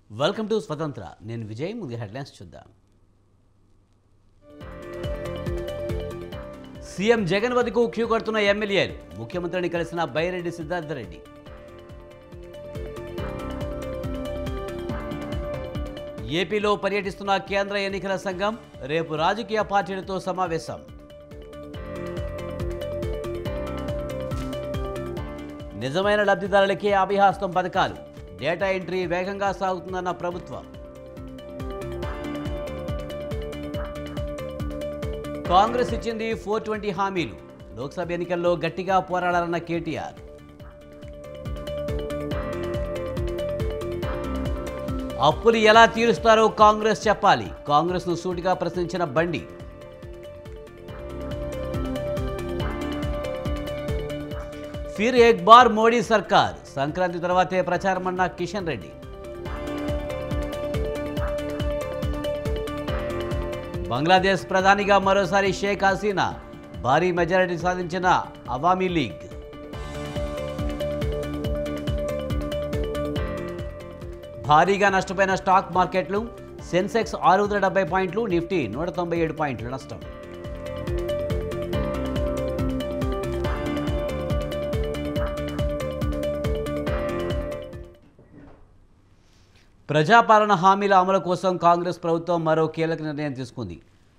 Welcome to స్వతంత్ర. నేను విజయ్. ముందు హెడ్లైన్స్ చూద్దాం. సీఎం జగన్ వద్దకు క్యూ కడుతున్న ఎమ్మెల్యేలు. ముఖ్యమంత్రిని కలిసిన బైరెడ్డి సిద్ధార్థరెడ్డి. ఏపీలో పర్యటిస్తున్న కేంద్ర ఎన్నికల సంఘం. రేపు రాజకీయ పార్టీలతో సమావేశం. నిజమైన లబ్ధిదారులకే అభయహస్తం పథకాలు. డేటా ఎంట్రీ వేగంగా సాగుతుందన్న ప్రభుత్వం. కాంగ్రెస్ ఇచ్చింది 420 హామీలు. లోక్సభ ఎన్నికల్లో గట్టిగా పోరాడాలన్న కేటీఆర్. అప్పులు ఎలా తీరుస్తారో కాంగ్రెస్ చెప్పాలి. కాంగ్రెస్ను సూటిగా ప్రశ్నించిన బండి. ఫిర్ ఏక్ బార్ మోడీ సర్కార్. సంక్రాంతి తర్వాతే ప్రచారమన్న కిషన్ రెడ్డి. బంగ్లాదేశ్ ప్రధానిగా మరోసారి షేక్ హసీనా. భారీ మెజారిటీ సాధించిన అవామీ లీగ్. భారీగా నష్టపోయిన స్టాక్ మార్కెట్లు. సెన్సెక్స్ 670 పాయింట్లు, నిఫ్టీ 197 పాయింట్లు నష్టం. ప్రజాపాలన హామీల అమలు కోసం కాంగ్రెస్ ప్రభుత్వం మరో కీలక నిర్ణయం తీసుకుంది.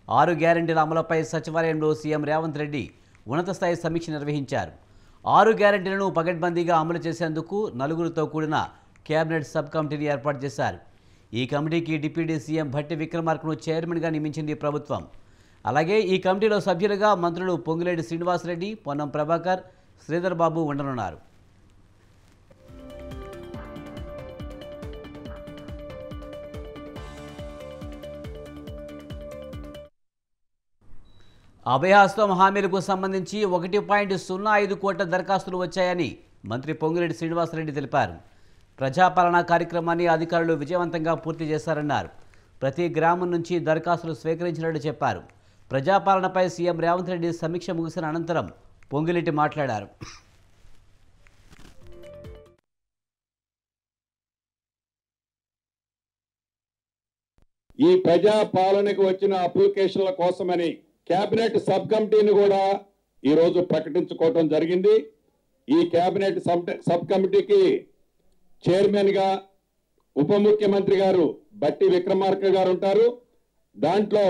6 గ్యారెంటీల అమలుపై సచివాలయంలో సీఎం రేవంత్ రెడ్డి ఉన్నత స్థాయి సమీక్ష నిర్వహించారు. 6 గ్యారెంటీలను పకడ్బందీగా అమలు చేసేందుకు 4గురితో కూడిన కేబినెట్ సబ్ కమిటీని ఏర్పాటు చేశారు. ఈ కమిటీకి డిప్యూటీ సీఎం భట్టి విక్రమార్కను చైర్మన్గా నియమించింది ప్రభుత్వం. అలాగే ఈ కమిటీలో సభ్యులుగా మంత్రులు పొంగులేటి శ్రీనివాసరెడ్డి, పొన్నం ప్రభాకర్, శ్రీధర్ బాబు ఉండనున్నారు. అభయహస్తం హామీలకు సంబంధించి 1.05 కోట్ల దరఖాస్తులు వచ్చాయని మంత్రి పొంగులేటి శ్రీనివాసరెడ్డి తెలిపారు. ప్రజాపాలన కార్యక్రమాన్ని అధికారులు విజయవంతంగా పూర్తి చేశారన్నారు. ప్రతి గ్రామం నుంచి దరఖాస్తులు స్వీకరించినట్టు చెప్పారు. ప్రజాపాలనపై సీఎం రేవంత్ రెడ్డి సమీక్ష ముగిసిన అనంతరం పొంగులేటి మాట్లాడారు. ఈ ప్రజాపాలనకు వచ్చిన అప్లికేషన్ల కోసమని కేబినెట్ సబ్ కమిటీని కూడా ఈరోజు ప్రకటించుకోవటం జరిగింది. ఈ కేబినెట్ సబ్ కమిటీకి చైర్మన్ గా ఉప ముఖ్యమంత్రి గారు బట్టి విక్రమార్క గారు ఉంటారు. దాంట్లో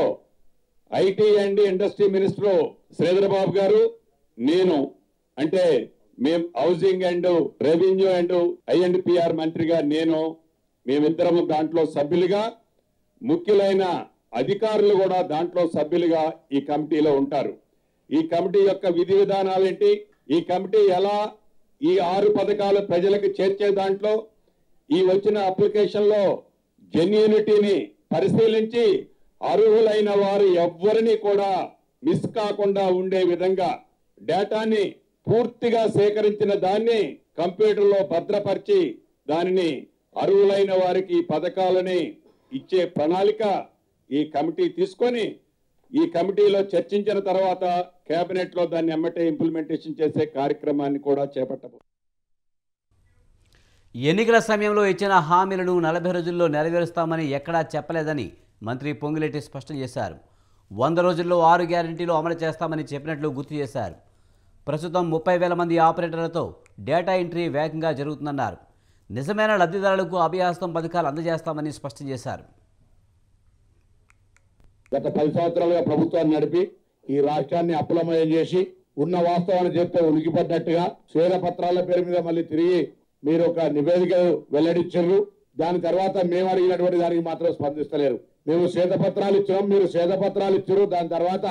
IT and industry minister Sridhar Babu గారు, నేను అంటే మేము housing and revenue and I and PR మంత్రిగా మేమిద్దరము దాంట్లో సభ్యులుగా, ముఖ్యులైన అధికారులు కూడా దాంట్లో సభ్యులుగా ఈ కమిటీలో ఉంటారు. ఈ కమిటీ యొక్క విధి విధానాలు ఏంటి, ఈ కమిటీ ఎలా ఈ 6 పథకాలు ప్రజలకు చేర్చే దాంట్లో ఈ వచ్చిన అప్లికేషన్లో జెన్యూనిటీని పరిశీలించి అర్హులైన వారు ఎవ్వరిని కూడా మిస్ కాకుండా ఉండే విధంగా డేటాని పూర్తిగా సేకరించిన దాన్ని కంప్యూటర్లో భద్రపరిచి దానిని అర్హులైన వారికి పథకాలని ఇచ్చే ప్రణాళిక ఈ కమిటీ తీసుకొని ఈ కమిటీలో చర్చించిన తర్వాత కేబినెట్ లో దాన్ని ఎమ్మటే ఇంప్లిమెంటేషన్ చేసే కార్యక్రమాన్ని కూడా చేపట్టబోతుంది. ఎన్నికల సమయంలో ఇచ్చిన హామీలను 40 రోజుల్లో నెరవేరుస్తామని ఎక్కడా చెప్పలేదని మంత్రి పొంగులేటి స్పష్టం చేశారు. 100 రోజుల్లో 6 గ్యారెంటీలు అమలు చేస్తామని చెప్పినట్లు గుర్తు చేశారు. ప్రస్తుతం 30,000 మంది ఆపరేటర్లతో డేటా ఎంట్రీ వేగంగా జరుగుతుందన్నారు. నిజమైన లబ్ధిదారులకు అభయహస్తం పథకాలు అందజేస్తామని స్పష్టం చేశారు. గత 10 సంవత్సరాలుగా ప్రభుత్వాన్ని నడిపి ఈ రాష్ట్రాన్ని అప్పులమయం చేసి ఉన్న వాస్తవాన్ని చెప్తే ఉనికిపడ్డట్టుగా శ్వేతపత్రాల పేరు మీద మళ్ళీ తిరిగి మీరు ఒక నివేదిక వెల్లడించారు. దాని తర్వాత మేము అడిగినటువంటి దానికి మాత్రం స్పందిస్తలేరు. మేము శ్వేతపత్రాలు ఇచ్చినాం, మీరు శ్వేతపత్రాలు ఇచ్చారు. దాని తర్వాత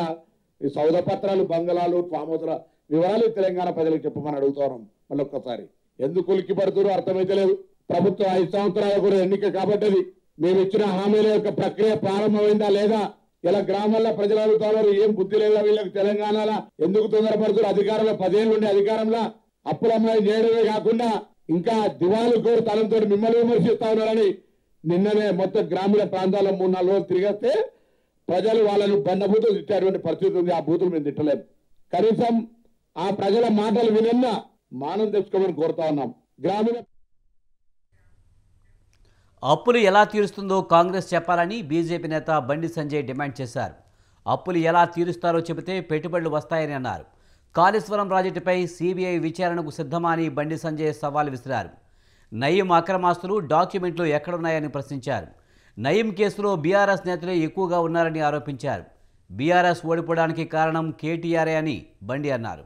ఈ సౌద పత్రాలు, బంగళాలు, ఫామ్ హౌస్ల వివరాలు తెలంగాణ ప్రజలకు చెప్పమని అడుగుతున్నాం. మళ్ళీ ఒక్కసారి ఎందుకు ఉలిక్కిపడుతున్నారు అర్థమైతే లేదు. ప్రభుత్వం 5 సంవత్సరాలు కూడా ఎన్నిక కాబట్టది. మేము ఇచ్చిన హామీల యొక్క ప్రక్రియ ప్రారంభమైందా లేదా? ఇలా గ్రామాల్లో ప్రజలు అడుగుతున్నారు, ఏం బుద్ధి లేదా వీళ్ళకి తెలంగాణలో, ఎందుకు తొందరపడుతున్నారు? అధికారంలో 10 ఏళ్ళు ఉండే అధికారంలో అప్పులమ్మాయి చేయడమే కాకుండా ఇంకా దివాళి కోరు తలంతో మిమ్మల్ని విమర్శిస్తా ఉన్నారని నిన్ననే మొత్తం గ్రామీణ ప్రాంతాల్లో 3-4 రోజులు తిరిగేస్తే ప్రజలు వాళ్ళను బండబూతులు తిట్టేటువంటి పరిస్థితి ఉంది. ఆ బూతులు మేము తిట్టలేము. కనీసం ఆ ప్రజల మాటలు వినన్నా మానం తెచ్చుకోమని కోరుతా ఉన్నాం. గ్రామీణ అప్పులు ఎలా తీరుస్తుందో కాంగ్రెస్ చెప్పాలని బీజేపీ నేత బండి సంజయ్ డిమాండ్ చేశారు. అప్పులు ఎలా తీరుస్తారో చెబితే పెట్టుబడులు వస్తాయని అన్నారు. కాళేశ్వరం ప్రాజెక్టుపై సిబిఐ విచారణకు సిద్ధమా అని బండి సంజయ్ సవాల్ విసిరారు. నయీం అక్రమాస్తులు డాక్యుమెంట్లు ఎక్కడున్నాయని ప్రశ్నించారు. నయీం కేసులో బీఆర్ఎస్ నేతలే ఎక్కువగా ఉన్నారని ఆరోపించారు. బీఆర్ఎస్ ఓడిపోవడానికి కారణం కేటీఆర్ఏ అని బండి అన్నారు.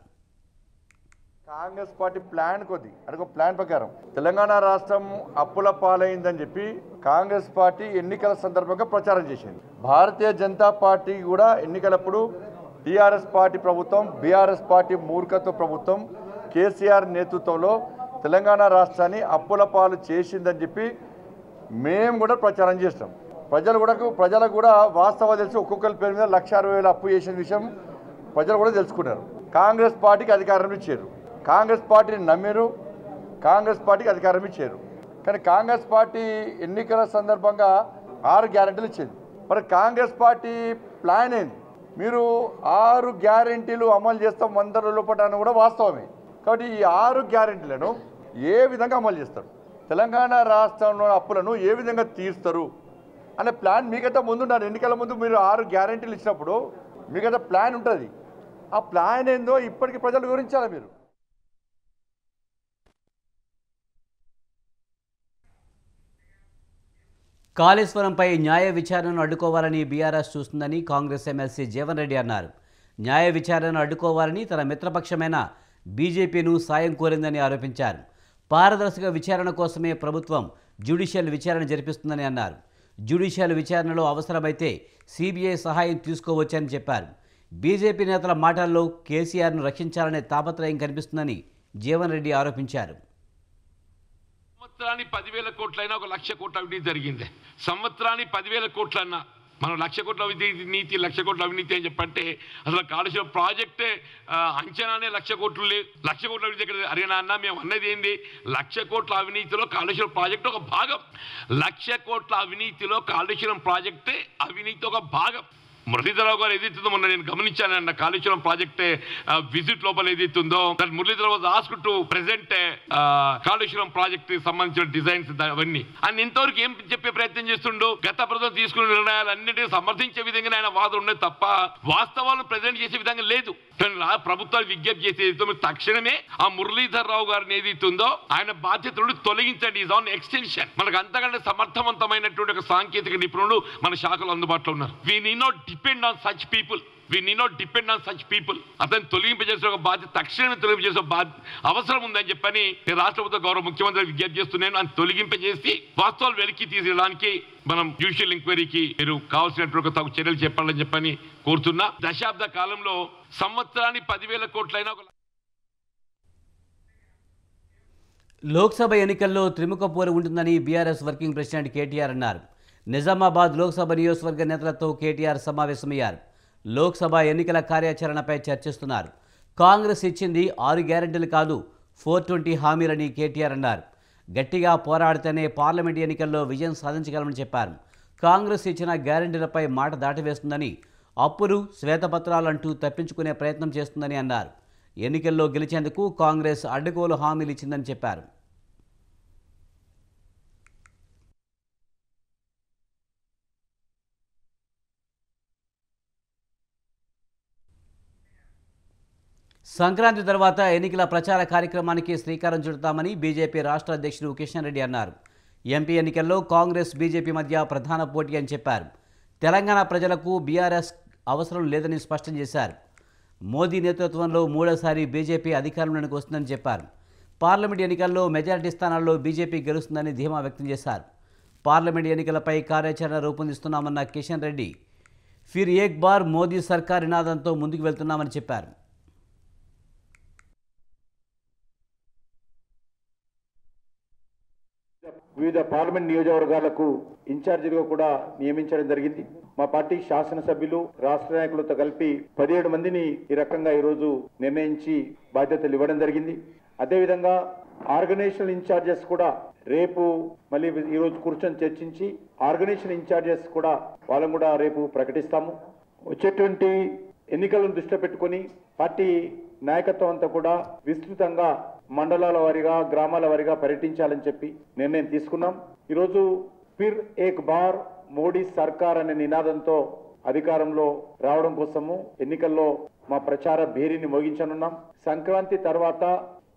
కాంగ్రెస్ పార్టీ ప్లాన్ కొద్ది అదొక ప్లాన్ ప్రకారం తెలంగాణ రాష్ట్రం అప్పుల పాలైందని చెప్పి కాంగ్రెస్ పార్టీ ఎన్నికల సందర్భంగా ప్రచారం చేసింది. భారతీయ జనతా పార్టీ కూడా ఎన్నికలప్పుడు టీఆర్ఎస్ పార్టీ ప్రభుత్వం, బీఆర్ఎస్ పార్టీ మూర్ఖత్వ ప్రభుత్వం కేసీఆర్ నేతృత్వంలో తెలంగాణ రాష్ట్రాన్ని అప్పుల పాలు చేసిందని చెప్పి మేము కూడా ప్రచారం చేస్తాం. ప్రజలకు కూడా వాస్తవం తెలిసి ఒక్కొక్కరి పేరు మీద 1,60,000 అప్పు చేసిన విషయం ప్రజలు కూడా తెలుసుకున్నారు. కాంగ్రెస్ పార్టీకి అధికారం ఇచ్చారు, కాంగ్రెస్ పార్టీని నమ్మారు, కాంగ్రెస్ పార్టీకి అధికారం ఇచ్చారు. కానీ కాంగ్రెస్ పార్టీ ఎన్నికల సందర్భంగా 6 గ్యారెంటీలు ఇచ్చింది. మరి కాంగ్రెస్ పార్టీ ప్లాన్ ఏంది? మీరు 6 గ్యారెంటీలు అమలు చేస్తాం 100 రోజుల పాటు అని కూడా వాస్తవమే. కాబట్టి ఈ 6 గ్యారెంటీలను ఏ విధంగా అమలు చేస్తారు, తెలంగాణ రాష్ట్రంలో అప్పులను ఏ విధంగా తీరుస్తారు అనే ప్లాన్ మీకైతే ముందున్నారు. ఎన్నికల ముందు మీరు 6 గ్యారెంటీలు ఇచ్చినప్పుడు మీకైతే ప్లాన్ ఉంటుంది. ఆ ప్లాన్ ఏందో ఇప్పటికీ ప్రజలు వివరించాలి. మీరు కాళేశ్వరంపై న్యాయ విచారణను అడ్డుకోవాలని బీఆర్ఎస్ చూస్తుందని కాంగ్రెస్ ఎమ్మెల్సీ జీవన్ రెడ్డి అన్నారు. న్యాయ విచారణను అడ్డుకోవాలని తన మిత్రపక్షమైన బీజేపీను సాయం కోరిందని ఆరోపించారు. పారదర్శక విచారణ కోసమే ప్రభుత్వం జ్యుడిషియల్ విచారణ జరిపిస్తుందని అన్నారు. జ్యుడిషియల్ విచారణలో అవసరమైతే సిబిఐ సహాయం తీసుకోవచ్చని చెప్పారు. బీజేపీ నేతల మాటల్లో కేసీఆర్ను రక్షించాలనే తాపత్రయం కనిపిస్తుందని జీవన్ రెడ్డి ఆరోపించారు. సంవత్సరానికి 10,000 కోట్లైనా 1,00,000 కోట్ల అవినీతి జరిగింది. సంవత్సరానికి 10,000 కోట్లన్నా మనం 1,00,000 కోట్ల అవినీతి 1,00,000 కోట్ల అవినీతి అని చెప్పంటే అసలు కాళేశ్వరం ప్రాజెక్టే అంచనానే 1,00,000 కోట్లు లేదు. 1,00,000 కోట్ల అవినీతి ఎక్కడ? అరేనా అన్న, మేము అన్నది ఏంది? 1,00,000 కోట్ల అవినీతిలో కాళేశ్వరం ప్రాజెక్టు ఒక భాగం. 1,00,000 కోట్ల అవినీతిలో కాళేశ్వరం ప్రాజెక్టే అవినీతి ఒక భాగం. మురళీధరరావు గారు ఏదైతుందో మొన్న నేను గమనించానన్న కాళేశ్వరం ప్రాజెక్ట్ విజిట్ లోపల ఏదైతుందో that Muralidhararao was asked to present Kaleshwaram project సంబంధించిన డిజైన్స్ అవన్నీ ఆయన ఇంతవరకు ఏం చెప్పే ప్రయత్నం చేస్తుండో గత ప్రభుత్వం తీసుకున్న నిర్ణయాలన్నింటినీ సమర్థించే విధంగా ఆయన వాదన ఉన్నది తప్ప వాస్తవాలను ప్రజెంట్ చేసే విధంగా లేదు. ప్రభుత్వాలు విజ్ఞప్తి చేసేది తక్షణమే ఆ మురళీధరరావు గారిని ఏదైతుందో ఆయన బాధ్యతలు తొలగించండి. Is on extension. మనకు అంతకంటే సమర్థవంతమైనటువంటి ఒక సాంకేతిక నిపుణులు మన శాఖలో అందుబాటులో ఉన్నారు. We need not depend on such people. అతను తొలగింపజేసే ఒక బాధ్యత తక్షణమే తొలగింపజేసే అవసరం ఉందని చెప్పని రాష్ట్ర ప్రభుత్వ గౌరవ ముఖ్యమంత్రి విజ్ఞప్తి చేస్తున్నాను. అని తొలగింపజేసి వాస్తవాలు వెలికి తీసేయడానికి మనం జ్యుడిషియల్ ఎంక్వైరీకి మీరు కావాల్సినటువంటి తగు చర్యలు చెప్పాలని చెప్పని కోరుతున్నా. దశాబ్ద కాలంలో సంవత్సరానికి 10,000 కోట్లైనా లోక్సభ ఎన్నికల్లో త్రిముఖ పోరు ఉంటుందని బీఆర్ఎస్ వర్కింగ్ ప్రెసిడెంట్ కేటీఆర్ అన్నారు. నిజామాబాద్ లోక్సభ నియోజకవర్గ నేతలతో కేటీఆర్ సమావేశమయ్యారు. లోక్సభ ఎన్నికల కార్యాచరణపై చర్చిస్తున్నారు. కాంగ్రెస్ ఇచ్చింది 6 గ్యారెంటీలు కాదు, 420 హామీలని కేటీఆర్ అన్నారు. గట్టిగా పోరాడితేనే పార్లమెంట్ ఎన్నికల్లో విజయం సాధించగలమని చెప్పారు. కాంగ్రెస్ ఇచ్చిన గ్యారెంటీలపై మాట దాటివేస్తుందని, అప్పులు శ్వేతపత్రాలంటూ తప్పించుకునే ప్రయత్నం చేస్తుందని అన్నారు. ఎన్నికల్లో గెలిచేందుకు కాంగ్రెస్ అడ్డగోలు హామీలు ఇచ్చిందని చెప్పారు. సంక్రాంతి తర్వాత ఎన్నికల ప్రచార కార్యక్రమానికి శ్రీకారం చుడతామని బీజేపీ రాష్ట్ర అధ్యక్షుడు కిషన్ రెడ్డి అన్నారు. ఎంపీ ఎన్నికల్లో కాంగ్రెస్ బీజేపీ మధ్య ప్రధాన పోటీ అని చెప్పారు. తెలంగాణ ప్రజలకు బీఆర్ఎస్ అవసరం లేదని స్పష్టం చేశారు. మోదీ నేతృత్వంలో మూడోసారి బీజేపీ అధికారంలోకి వస్తుందని చెప్పారు. పార్లమెంట్ ఎన్నికల్లో మెజారిటీ స్థానాల్లో బీజేపీ గెలుస్తుందని ధీమా వ్యక్తం చేశారు. పార్లమెంట్ ఎన్నికలపై కార్యాచరణ రూపొందిస్తున్నామన్న కిషన్ రెడ్డి ఫిర్ ఏక్ బార్ మోదీ సర్కార్ నినాదంతో ముందుకు వెళ్తున్నామని చెప్పారు. వివిధ పార్లమెంట్ నియోజకవర్గాలకు ఇన్ఛార్జీలుగా కూడా నియమించడం జరిగింది. మా పార్టీ శాసనసభ్యులు రాష్ట్ర నాయకులతో కలిపి 17 మందిని ఈ రకంగా ఈరోజు నిర్ణయించి బాధ్యతలు ఇవ్వడం జరిగింది. అదేవిధంగా ఆర్గనైజేషనల్ ఇన్ఛార్జెస్ కూడా రేపు మళ్ళీ ఈరోజు కూర్చొని చర్చించి ఆర్గనైజేషన్ ఇన్ఛార్జెస్ కూడా వాళ్ళని కూడా రేపు ప్రకటిస్తాము. వచ్చేటువంటి ఎన్నికలను దృష్టిలో పెట్టుకొని పార్టీ నాయకత్వం అంతా కూడా విస్తృతంగా మండలాల వారీగా గ్రామాల వారీగా పర్యటించాలని చెప్పి నిర్ణయం తీసుకున్నాం. ఈరోజు ఫిర్ ఏక్ బార్ మోడీ సర్కార్ అనే నినాదంతో అధికారంలో రావడం కోసము ఎన్నికల్లో మా ప్రచార భేరీని మోగించనున్నాం. సంక్రాంతి తర్వాత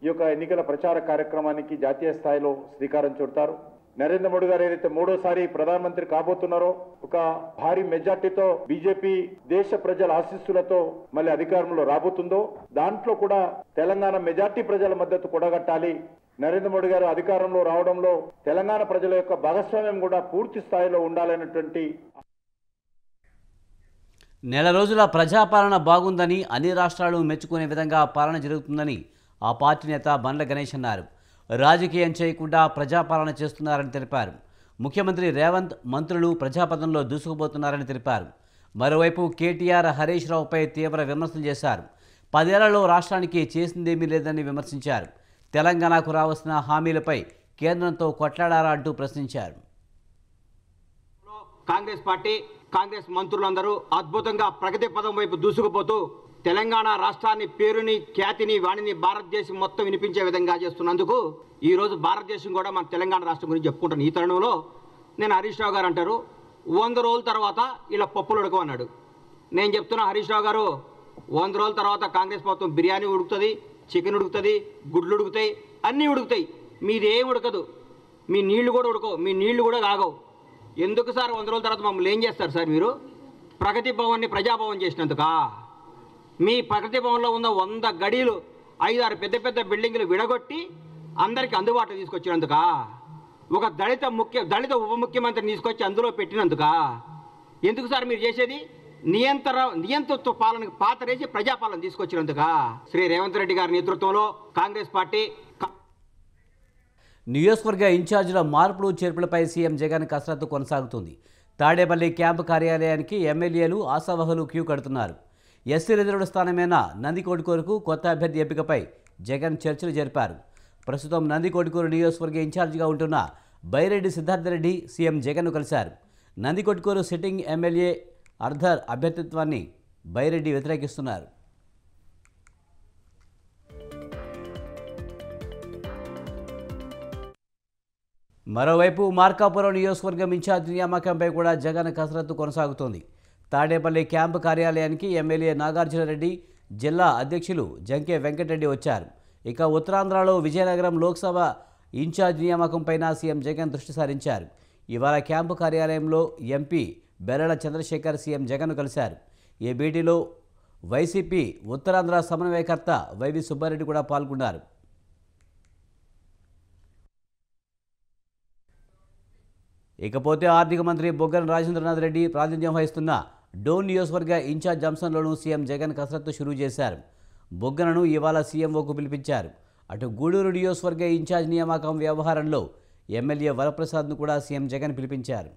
ఈ యొక్క ఎన్నికల ప్రచార కార్యక్రమానికి జాతీయ స్థాయిలో శ్రీకారం చుడతారు. నరేంద్ర మోడీ గారు ఏదైతే మూడోసారి ప్రధానమంత్రి కాబోతున్నారో ఒక భారీ మెజార్టీతో బీజేపీ దేశ ప్రజల ఆశీస్సులతో మళ్ళీ అధికారంలో రాబోతుందో దాంట్లో కూడా తెలంగాణ మెజార్టీ ప్రజల మద్దతు కూడగట్టాలి. నరేంద్ర మోడీ గారు అధికారంలో రావడంలో తెలంగాణ ప్రజల యొక్క భాగస్వామ్యం కూడా పూర్తి స్థాయిలో ఉండాలనేటువంటి నెల రోజుల ప్రజాపాలన బాగుందని అన్ని రాష్ట్రాలు మెచ్చుకునే విధంగా పాలన జరుగుతుందని ఆ పార్టీ నేత బండ్ల గణేష్ అన్నారు. రాజకీయం చేయకుండా ప్రజాపాలన చేస్తున్నారని తెలిపారు. ముఖ్యమంత్రి రేవంత్ మంత్రులు ప్రజాపథంలో దూసుకుపోతున్నారని తెలిపారు. మరోవైపు కేటీఆర్ హరీష్ రావుపై తీవ్ర విమర్శలు చేశారు. 10 ఏళ్లలో రాష్ట్రానికి చేసిందేమీ లేదని విమర్శించారు. తెలంగాణకు రావాల్సిన హామీలపై కేంద్రంతో కొట్లాడారా అంటూ ప్రశ్నించారు. కాంగ్రెస్ పార్టీ కాంగ్రెస్ మంత్రులందరూ అద్భుతంగా ప్రగతి పదం వైపు దూసుకుపోతూ తెలంగాణ రాష్ట్రాన్ని పేరుని ఖ్యాతిని వాణిని భారతదేశం మొత్తం వినిపించే విధంగా చేస్తున్నందుకు ఈరోజు భారతదేశం కూడా మన తెలంగాణ రాష్ట్రం గురించి చెప్పుకుంటాను. ఈ తరుణంలో నేను హరీష్ రావు గారు అంటారు 100 రోజుల తర్వాత ఇలా పప్పులు ఉడకమన్నాడు. నేను చెప్తున్నా హరీష్ రావు గారు 100 రోజుల తర్వాత కాంగ్రెస్ ప్రభుత్వం బిర్యానీ ఉడుకుతుంది, చికెన్ ఉడుకుతుంది, గుడ్లు ఉడుకుతాయి, అన్నీ ఉడుకుతాయి. మీదేం ఉడకదు, మీ నీళ్లు కూడా ఉడకవు, మీ నీళ్లు కూడా కాగవు. ఎందుకు సార్ 100 రోజుల తర్వాత మమ్మల్ని ఏం చేస్తారు సార్? మీరు ప్రగతి భవన్ని ప్రజాభవన్ చేసినందుకా? మీ ప్రగతి భవన్లో ఉన్న 100 గడీలు 5-6 పెద్ద పెద్ద బిల్డింగులు విడగొట్టి అందరికీ అందుబాటులో తీసుకొచ్చినందుకా? ఒక దళిత ఉప ముఖ్యమంత్రిని తీసుకొచ్చి అందులో పెట్టినందుకా? ఎందుకు సార్ మీరు చేసేది? నియంతృత్వ పాలనకు పాతరేసి ప్రజాపాలన తీసుకొచ్చినందుకా? శ్రీ రేవంత్ రెడ్డి గారి నేతృత్వంలో కాంగ్రెస్ పార్టీ నియోజకవర్గ ఇన్ఛార్జీల మార్పులు చేర్పులపై సీఎం జగన్ కసరత్తు కొనసాగుతుంది. తాడేపల్లి క్యాంపు కార్యాలయానికి ఎమ్మెల్యేలు ఆశావహులు క్యూ కడుతున్నారు. ఎస్సీ రిజర్వ్డ్ స్థానమైన నందికొట్కూరుకు కొత్త అభ్యర్థి ఎంపికపై జగన్ చర్చలు జరిపారు. ప్రస్తుతం నందికొట్కూరు నియోజకవర్గ ఇన్ఛార్జిగా ఉంటున్న బైరెడ్డి సిద్ధార్థరెడ్డి సీఎం జగన్ను కలిశారు. నందికొట్కూరు సిట్టింగ్ ఎమ్మెల్యే అర్ధర్ అభ్యర్థిత్వాన్ని బైరెడ్డి వ్యతిరేకిస్తున్నారు. మరోవైపు మార్కాపురం నియోజకవర్గం ఇన్ఛార్జ్ నియామకంపై కూడా జగన్ కసరత్తు కొనసాగుతోంది. తాడేపల్లి క్యాంపు కార్యాలయానికి ఎమ్మెల్యే నాగార్జునరెడ్డి, జిల్లా అధ్యక్షులు జంకే వెంకటరెడ్డి వచ్చారు. ఇక ఉత్తరాంధ్రలో విజయనగరం లోక్సభ ఇన్ఛార్జ్ నియామకంపైన సీఎం జగన్ దృష్టి సారించారు. ఇవాళ క్యాంపు కార్యాలయంలో ఎంపీ బెరళ చంద్రశేఖర్ సీఎం జగన్ను కలిశారు. ఈ భేటీలో వైసీపీ ఉత్తరాంధ్ర సమన్వయకర్త వైవి సుబ్బారెడ్డి కూడా పాల్గొన్నారు. ఇకపోతే ఆర్థిక మంత్రి బొగ్గన రాజేంద్రనాథ్ రెడ్డి ప్రాతినిధ్యం వహిస్తున్న డోన్ నియోజకవర్గ ఇన్ఛార్జ్ అంశంలోనూ సీఎం జగన్ కసరత్తు షురూ చేశారు. బొగ్గనను ఇవాళ సీఎంఓకు పిలిపించారు. అటు గూడూరు నియోజకవర్గ ఇన్ఛార్జ్ నియామకం వ్యవహారంలో ఎమ్మెల్యే వరప్రసాద్ను కూడా సీఎం జగన్ పిలిపించారు.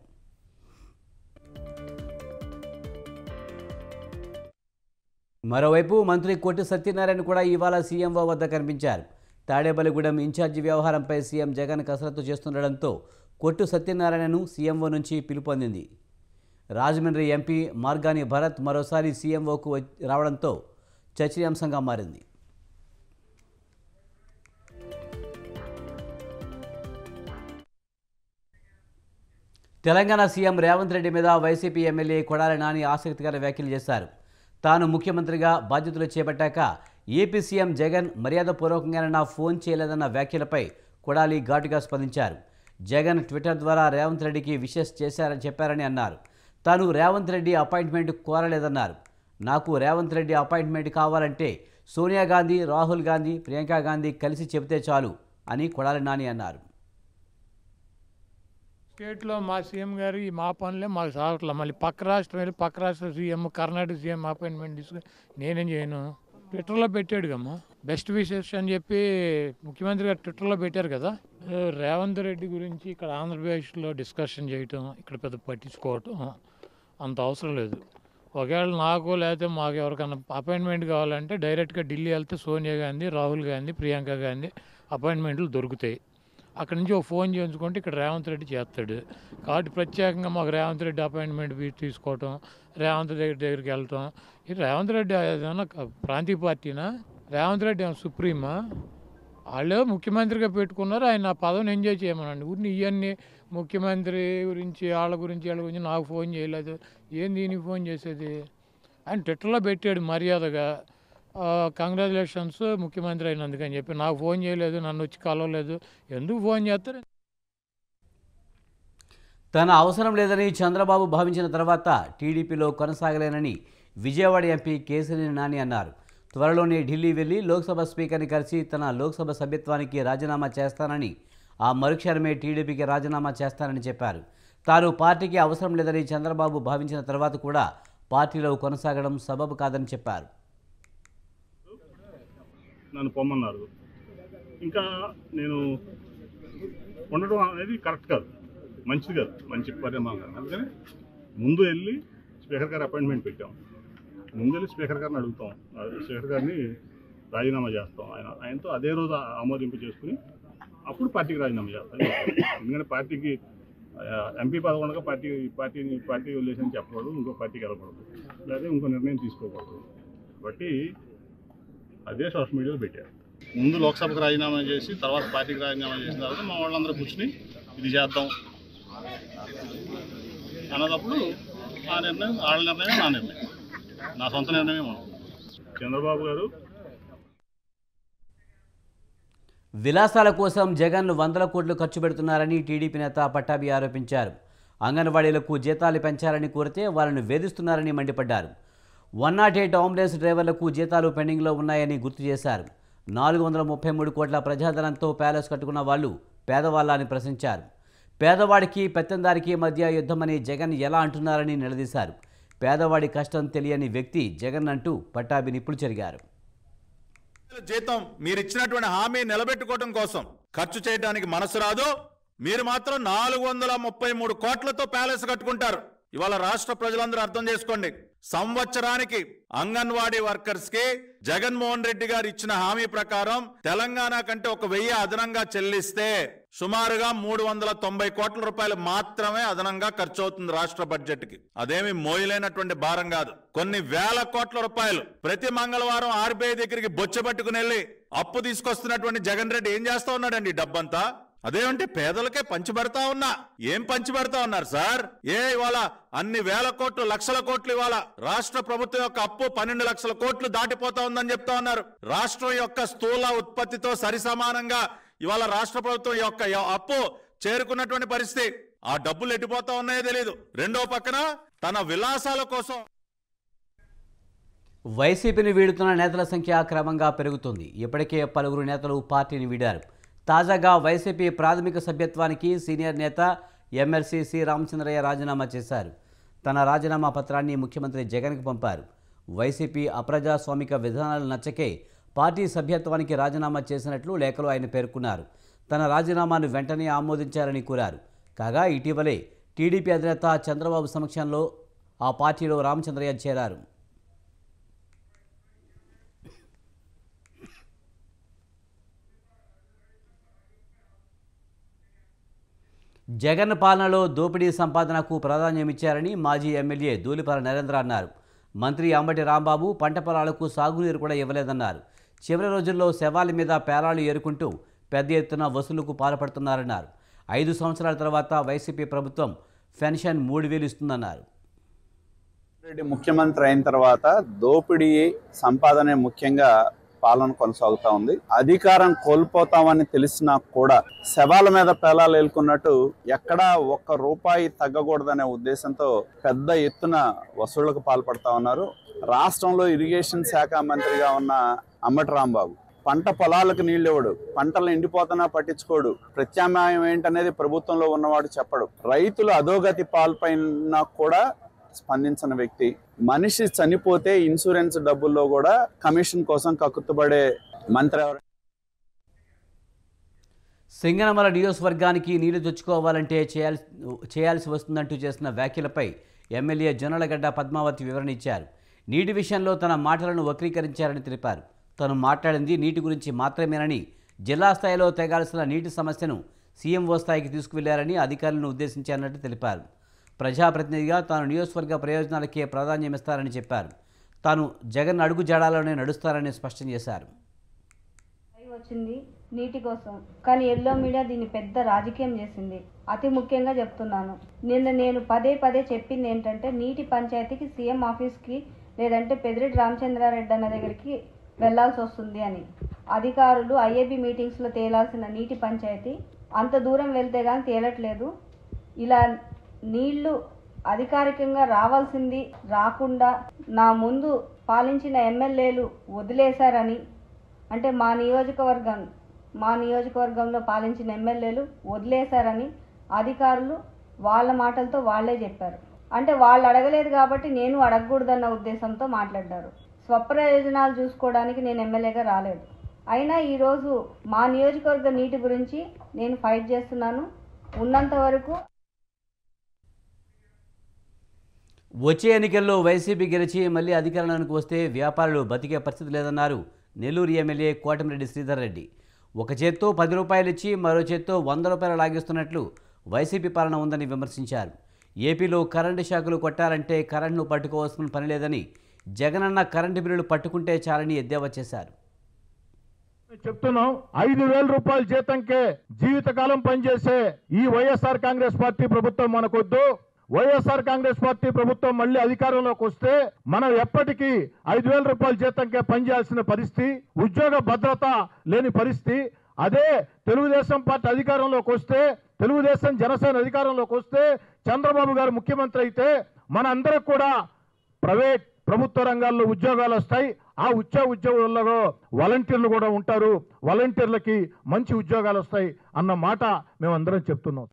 మరోవైపు మంత్రి కొట్టి సత్యనారాయణ కూడా ఇవాళ సీఎంఓ వద్ద కనిపించారు. తాడేపల్లిగూడెం ఇన్ఛార్జి వ్యవహారంపై సీఎం జగన్ కసరత్తు చేస్తుండడంతో కొట్టు సత్యనారాయణను సీఎంఓ నుంచి పిలుపు అందింది. రాజమండ్రి ఎంపీ మార్గాని భరత్ మరోసారి సీఎంఓకు రావడంతో చర్చనీయాంశంగా మారింది. తెలంగాణ సీఎం రేవంత్ రెడ్డి మీద వైసీపీ ఎమ్మెల్యే కొడాలి నాని ఆసక్తికర వ్యాఖ్యలు చేశారు. తాను ముఖ్యమంత్రిగా బాధ్యతలు చేపట్టాక ఏపీ సీఎం జగన్ మర్యాదపూర్వకంగా ఫోన్ చేయలేదన్న వ్యాఖ్యలపై కొడాలి ఘాటుగా స్పందించారు. జగన్ ట్విట్టర్ ద్వారా రేవంత్ రెడ్డికి విషెస్ చేశారని చెప్పారని అన్నారు. తాను రేవంత్ రెడ్డి అపాయింట్మెంట్ కోరలేదన్నారు. నాకు రేవంత్ రెడ్డి అపాయింట్మెంట్ కావాలంటే సోనియా గాంధీ, రాహుల్ గాంధీ, ప్రియాంక గాంధీ కలిసి చెబితే చాలు అని కొడాలి నాని అన్నారు. స్టేట్లో మా సీఎం గారు మా పనులే మాకు సాగట్లా. మళ్ళీ పక్క రాష్ట్రం వెళ్ళి పక్క రాష్ట్ర సీఎం, కర్ణాటక సీఎం అపాయింట్మెంట్ తీసుకుని నేనేం చేయను. ట్విట్టర్లో పెట్టాడు కమ్మా బెస్ట్ విషెస్ అని చెప్పి ముఖ్యమంత్రి గారు ట్విట్టర్లో పెట్టారు కదా. రేవంత్ రెడ్డి గురించి ఇక్కడ ఆంధ్రప్రదేశ్లో డిస్కషన్ చేయటం, ఇక్కడ పెద్ద పట్టించుకోవటం అంత అవసరం లేదు. ఒకవేళ నాకు లేకపోతే మాకు ఎవరికైనా అపాయింట్మెంట్ కావాలంటే డైరెక్ట్గా ఢిల్లీ వెళ్తే సోనియా గాంధీ, రాహుల్ గాంధీ, ప్రియాంక గాంధీ అపాయింట్మెంట్లు దొరుకుతాయి. అక్కడి నుంచి ఒక ఫోన్ చేయించుకుంటే ఇక్కడ రేవంత్ రెడ్డి చేస్తాడు. కాబట్టి ప్రత్యేకంగా మాకు రేవంత్ రెడ్డి అపాయింట్మెంట్ తీసుకోవటం, రేవంత్ రెడ్డి దగ్గరికి వెళ్ళటం. ఇది రేవంత్ రెడ్డి ఏదైనా ప్రాంతీయ పార్టీనా? రేవంత్ రెడ్డి ఏమైనా సుప్రీమా? వాళ్ళే ముఖ్యమంత్రిగా పెట్టుకున్నారు. ఆయన ఆ పదవిని ఎంజాయ్ చేయమనండి. ఊరిని ఇవన్నీ ముఖ్యమంత్రి గురించి వాళ్ళ గురించి నాకు ఫోన్ చేయలేదు. ఏంది దీనికి ఫోన్ చేసేది? ఆయన ట్విట్టర్లో పెట్టాడు మర్యాదగా, కంగ్రాచులేషన్స్ ముఖ్యమంత్రి అయినందుకని చెప్పి. నాకు ఫోన్ చేయలేదు, నన్ను వచ్చి కలవలేదు. ఎందుకు ఫోన్ చేస్తారు? తన అవసరం లేదని చంద్రబాబు భావించిన తర్వాత టీడీపీలో కొనసాగలేనని విజయవాడ ఎంపీ కేశినేని నాని అన్నారు. త్వరలోనే ఢిల్లీ వెళ్లి లోక్సభ స్పీకర్ని కలిసి తన లోక్సభ సభ్యత్వానికి రాజీనామా చేస్తానని, ఆ మరుక్షణమే టీడీపీకి రాజీనామా చేస్తానని చెప్పారు. తాను పార్టీకి అవసరం లేదని చంద్రబాబు భావించిన తర్వాత కూడా పార్టీలో కొనసాగడం సబబు కాదని చెప్పారు. నన్ను పొమ్మన్నారు, ఇంకా నేను ఉండడం అనేది కరెక్ట్ కాదు, మంచిది కాదు, మంచి పరిణామం కాదు. అందుకని ముందు వెళ్ళి స్పీకర్ గారి అపాయింట్మెంట్ పెట్టాం. ముందు వెళ్ళి స్పీకర్ గారిని అడుగుతాం, స్పీకర్ గారిని రాజీనామా చేస్తాం. ఆయనతో అదే రోజు ఆమోదింపు చేసుకుని అప్పుడు పార్టీకి రాజీనామా చేస్తాం. ఎందుకంటే పార్టీకి ఎంపీ పదవి ఉండగా పార్టీ వదిలేసని చెప్పకూడదు, ఇంకో పార్టీకి వెళ్ళకూడదు, లేదా ఇంకో నిర్ణయం తీసుకోకూడదు. కాబట్టి అదే సోషల్ మీడియాలో పెట్టారు. ముందు లోక్సభకు రాజీనామా చేసి తర్వాత పార్టీకి రాజీనామా చేసిన తర్వాత మా వాళ్ళందరూ కూర్చుని ఇది చేద్దాం అన్నదప్పుడు ఆ నిర్ణయం వాళ్ళ నిర్ణయం, నా నిర్ణయం, నా సొంత నిర్ణయమే మనం. చంద్రబాబు గారు విలాసాల కోసం జగన్ వందల కోట్లు ఖర్చు పెడుతున్నారని టీడీపీ నేత పట్టాభి ఆరోపించారు. అంగన్వాడీలకు జీతాలు పెంచాలని కోరితే వాళ్ళను వేధిస్తున్నారని మండిపడ్డారు. 108 అంబులెన్స్ డ్రైవర్లకు జీతాలు పెండింగ్లో ఉన్నాయని గుర్తు చేశారు. 433 కోట్ల ప్రజాధనంతో ప్యాలెస్ కట్టుకున్న వాళ్ళు పేదవాళ్ళ అని ప్రశ్నించారు. పేదవాడికి పెత్తందారికి మధ్య యుద్ధమని జగన్ ఎలా అంటున్నారని నిలదీశారు. పేదవాడి కష్టం తెలియని వ్యక్తి జగన్ అంటూ పట్టాభి నిప్పులు చెరిగారు. జీతం మీరు ఇచ్చినటువంటి హామీ నిలబెట్టుకోవడం కోసం ఖర్చు చేయడానికి మనసు రాదు. మీరు మాత్రం 433 కోట్లతో ప్యాలెస్ కట్టుకుంటారు. ఇవాళ రాష్ట్ర ప్రజలందరూ అర్థం చేసుకోండి. సంవత్సరానికి అంగన్వాడీ వర్కర్స్ కి జగన్మోహన్ రెడ్డి గారు ఇచ్చిన హామీ ప్రకారం తెలంగాణ కంటే 1000 అదనంగా చెల్లిస్తే సుమారుగా 390 కోట్ల రూపాయలు మాత్రమే అదనంగా ఖర్చు అవుతుంది రాష్ట్ర బడ్జెట్ కి. అదేమి మోయలేనటువంటి భారం కాదు. కొన్ని వేల కోట్ల రూపాయలు ప్రతి మంగళవారం ఆర్బీఐ దగ్గరికి బొచ్చబట్టుకుని వెళ్ళి అప్పు తీసుకొస్తున్నటువంటి జగన్ రెడ్డి ఏం చేస్తా ఉన్నాడండి డబ్బంతా? అదేమంటే పేదలకే పంచిపెడతా ఉన్నా. ఏం పంచిపెడతా ఉన్నారు సార్? ఇవాళ అన్ని వేల కోట్లు, లక్షల కోట్లు ఇవాళ రాష్ట్ర ప్రభుత్వం యొక్క అప్పు 12 లక్షల కోట్లు దాటిపోతా ఉందని చెప్తా ఉన్నారు. రాష్ట్రం యొక్క స్థూల ఉత్పత్తితో సరిసమానంగా ఇవాళ రాష్ట్ర ప్రభుత్వం యొక్క అప్పు చేరుకున్నటువంటి పరిస్థితి. ఆ డబ్బులు ఎట్టిపోతా ఉన్నాయో తెలియదు. రెండో పక్కన తన విలాసాల కోసం వైసీపీని వీడుతున్న నేతల సంఖ్య క్రమంగా పెరుగుతుంది. ఇప్పటికే పలువురు నేతలు పార్టీని వీడారు. తాజాగా వైసీపీ ప్రాథమిక సభ్యత్వానికి సీనియర్ నేత ఎమ్మెల్సీ సి రామచంద్రయ్య రాజీనామా చేశారు. తన రాజీనామా పత్రాన్ని ముఖ్యమంత్రి జగన్కు పంపారు. వైసీపీ అప్రజాస్వామిక విధానాలు నచ్చకే పార్టీ సభ్యత్వానికి రాజీనామా చేసినట్లు లేఖలో ఆయన పేర్కొన్నారు. తన రాజీనామాను వెంటనే ఆమోదించారని కోరారు. కాగా ఇటీవలే టీడీపీ అధినేత చంద్రబాబు సమక్షంలో ఆ పార్టీలో రామచంద్రయ్య చేరారు. జగన్ పాలనలో దోపిడీ సంపాదనకు ప్రాధాన్యమిచ్చారని మాజీ ఎమ్మెల్యే దూలిపాల నరేంద్ర అన్నారు. మంత్రి అంబటి రాంబాబు పంట పొలాలకు సాగునీరు కూడా ఇవ్వలేదన్నారు. చివరి రోజుల్లో శవాల మీద పేలాలు ఏరుకుంటూ పెద్ద ఎత్తున వసూలుకు పాల్పడుతున్నారన్నారు. 5 సంవత్సరాల తర్వాత వైసీపీ ప్రభుత్వం పెన్షన్ 3000 ఇస్తుందన్నారు. ముఖ్యమంత్రి అయిన తర్వాత దోపిడీ సంపాదనే ముఖ్యంగా పాలన కొనసాగుతా ఉంది. అధికారం కోల్పోతామని తెలిసినా కూడా శవాల మీద పేలాలు ఏలుకున్నట్టు ఎక్కడా ₹1 తగ్గకూడదనే ఉద్దేశంతో పెద్ద ఎత్తున వసూళ్లకు పాల్పడతా ఉన్నారు. రాష్ట్రంలో ఇరిగేషన్ శాఖ మంత్రిగా ఉన్న అంబటి రాంబాబు పంట పొలాలకు నీళ్ళు ఇవ్వడు, పంటలు ఎండిపోతున్నా పట్టించుకోడు, ప్రత్యామ్నాయం ఏంటనేది ప్రభుత్వంలో ఉన్నవాడు చెప్పడు. రైతులు అధోగతి పాల్పైనా కూడా స్పందించిన వ్యక్తి. మనిషి చనిపోతే ఇన్సూరెన్స్ డబ్బుల్లో కూడా కమిషన్ కోసం కక్కుతుబడే మంత్రి ఎవరు? సింగనమల నియోజకవర్గానికి నీళ్లు తెచ్చుకోవాలంటే చేయాల్సి వస్తుందంటూ చేసిన వ్యాఖ్యలపై ఎమ్మెల్యే జొన్నలగడ్డ పద్మావతి వివరణ ఇచ్చారు. నీటి విషయంలో తన మాటలను వక్రీకరించారని తెలిపారు. తను మాట్లాడింది నీటి గురించి మాత్రమేనని, జిల్లా స్థాయిలో తెగాల్సిన నీటి సమస్యను సీఎంఓ స్థాయికి తీసుకువెళ్లారని అధికారులను ఉద్దేశించారన్నట్టు తెలిపారు. ప్రజాప్రతినిధిగా తాను నియోజకవర్గ ప్రయోజనాలకే ప్రాధాన్యమిస్తారని చెప్పారు. తాను జగన్ అడుగు జాడాలోనే నడుస్తారని స్పష్టం చేశారు. వచ్చింది నీటి కోసం. కానీ ఎల్లో మీడియా దీన్ని పెద్ద రాజకీయం చేసింది. అతి ముఖ్యంగా చెప్తున్నాను, నేను పదే చెప్పింది ఏంటంటే నీటి పంచాయతీకి సీఎం ఆఫీస్కి లేదంటే పెద్దిరెడ్డి రామచంద్రారెడ్డి అన్న దగ్గరికి వెళ్లాల్సి వస్తుంది అని. అధికారులు ఐఏబీ మీటింగ్స్లో తేలాల్సిన నీటి పంచాయతీ అంత దూరం వెళ్తే కానీ తేలట్లేదు. ఇలా నీళ్లు అధికారికంగా రావాల్సింది రాకుండా నా ముందు పాలించిన ఎమ్మెల్యేలు వదిలేశారని, అంటే మా నియోజకవర్గంలో పాలించిన ఎమ్మెల్యేలు వదిలేశారని అధికారులు వాళ్ళ మాటలతో వాళ్లే చెప్పారు. అంటే వాళ్ళు అడగలేదు కాబట్టి నేను అడగకూడదన్న ఉద్దేశంతో మాట్లాడారు. స్వప్రయోజనాలు చూసుకోవడానికి నేను ఎమ్మెల్యేగా రాలేదు. అయినా ఈరోజు మా నియోజకవర్గ నీటి గురించి నేను ఫైట్ చేస్తున్నాను. ఉన్నంత వరకు వచ్చే ఎన్నికల్లో వైసీపీ గెలిచి మళ్లీ అధికారంలోకి వస్తే వ్యాపారులు బతికే పరిస్థితి లేదన్నారు నెల్లూరు ఎమ్మెల్యే కోటమిరెడ్డి శ్రీధర్ రెడ్డి. ఒక చేత్తో 10 రూపాయలు ఇచ్చి మరో చేత్తో 100 రూపాయలు లాగేస్తున్నట్లు వైసీపీ పాలన ఉందని విమర్శించారు. ఏపీలో కరెంటు షాకులు కొట్టాలంటే కరెంటును పట్టుకోవాల్సిన పని లేదని, జగనన్న కరెంటు బిల్లులు పట్టుకుంటే చాలని ఎద్దేవా చేశారు. చెప్తున్నాం, 5,000 రూపాయల జీతంకే జీవితకాలం పనిచేసే ఈ వైఎస్ఆర్ కాంగ్రెస్ పార్టీ ప్రభుత్వం మనకొద్దు. వైఎస్ఆర్ కాంగ్రెస్ పార్టీ ప్రభుత్వం మళ్ళీ అధికారంలోకి వస్తే మనం ఎప్పటికీ 5,000 రూపాయల జీతంకే పనిచేయాల్సిన పరిస్థితి, ఉద్యోగ భద్రత లేని పరిస్థితి. అదే తెలుగుదేశం పార్టీ అధికారంలోకి వస్తే, తెలుగుదేశం జనసేన అధికారంలోకి వస్తే, చంద్రబాబు గారు ముఖ్యమంత్రి అయితే మన అందరికి కూడా ప్రభుత్వ రంగాల్లో ఉద్యోగాలు వస్తాయి. ఆ ఉద్యోగాల్లో వాలంటీర్లు కూడా ఉంటారు. వాలంటీర్లకి మంచి ఉద్యోగాలు వస్తాయి అన్న మాట మేమందరం చెప్తున్నాం.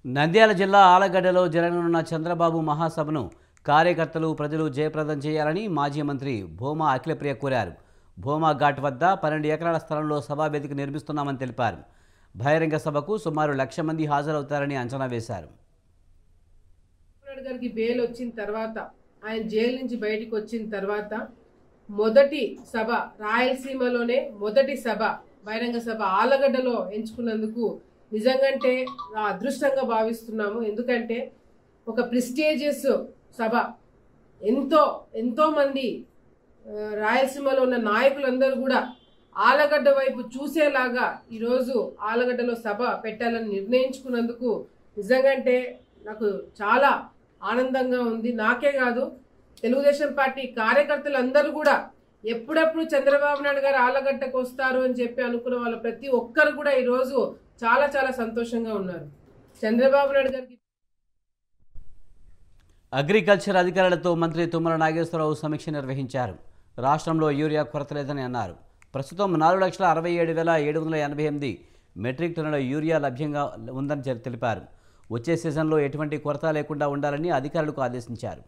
నంద్యాల జిల్లా ఆలగడ్డలో జరగనున్న చంద్రబాబు మహాసభను కార్యకర్తలు ప్రజలు జయప్రదం చేయాలని మాజీ మంత్రి భూమా అఖిలప్రియ కోరారు. భూమా ఘాట్ వద్ద 12 ఎకరాల స్థలంలో సభావేదిక నిర్మిస్తున్నామని తెలిపారు. బహిరంగ సభకు సుమారు 1,00,000 మంది హాజరవుతారని అంచనా వేశారు. గారికి బెయిల్ వచ్చిన తర్వాత, ఆయన జైలు నుంచి బయటికి వచ్చిన తర్వాత మొదటి సభ రాయలసీమలోనే మొదటి సభ బహిరంగ సభ ఆలగడ్డలో ఎంచుకున్నందుకు నిజంగానే అదృష్టంగా భావిస్తున్నాము. ఎందుకంటే ఒక ప్రెస్టీజియస్ సభ, ఎంతో మంది రాయలసీమలో ఉన్న నాయకులందరూ కూడా ఆలగడ్డ వైపు చూసేలాగా ఈరోజు ఆలగడ్డలో సభ పెట్టాలని నిర్ణయించుకున్నందుకు నిజంగానే నాకు చాలా ఆనందంగా ఉంది. నాకే కాదు, తెలుగుదేశం పార్టీ కార్యకర్తలందరూ కూడా ఎప్పుడెప్పుడు చంద్రబాబు నాయుడు గారు ఆలగడ్డకు వస్తారు అని చెప్పి అనుకున్న వాళ్ళు ప్రతి ఒక్కరు కూడా ఈరోజు చాలా చాలా సంతోషంగా ఉన్నారు. చంద్రబాబు నాయుడు గారికి అగ్రికల్చర్ అధికారులతో మంత్రి తుమ్మల నాగేశ్వరరావు సమీక్ష నిర్వహించారు. రాష్ట్రంలో యూరియా కొరత లేదని అన్నారు. ప్రస్తుతం 4,67,788 మెట్రిక్ టన్నుల యూరియా లభ్యంగా ఉందని తెలిపారు. వచ్చే సీజన్లో ఎటువంటి కొరత లేకుండా ఉండాలని అధికారులకు ఆదేశించారు.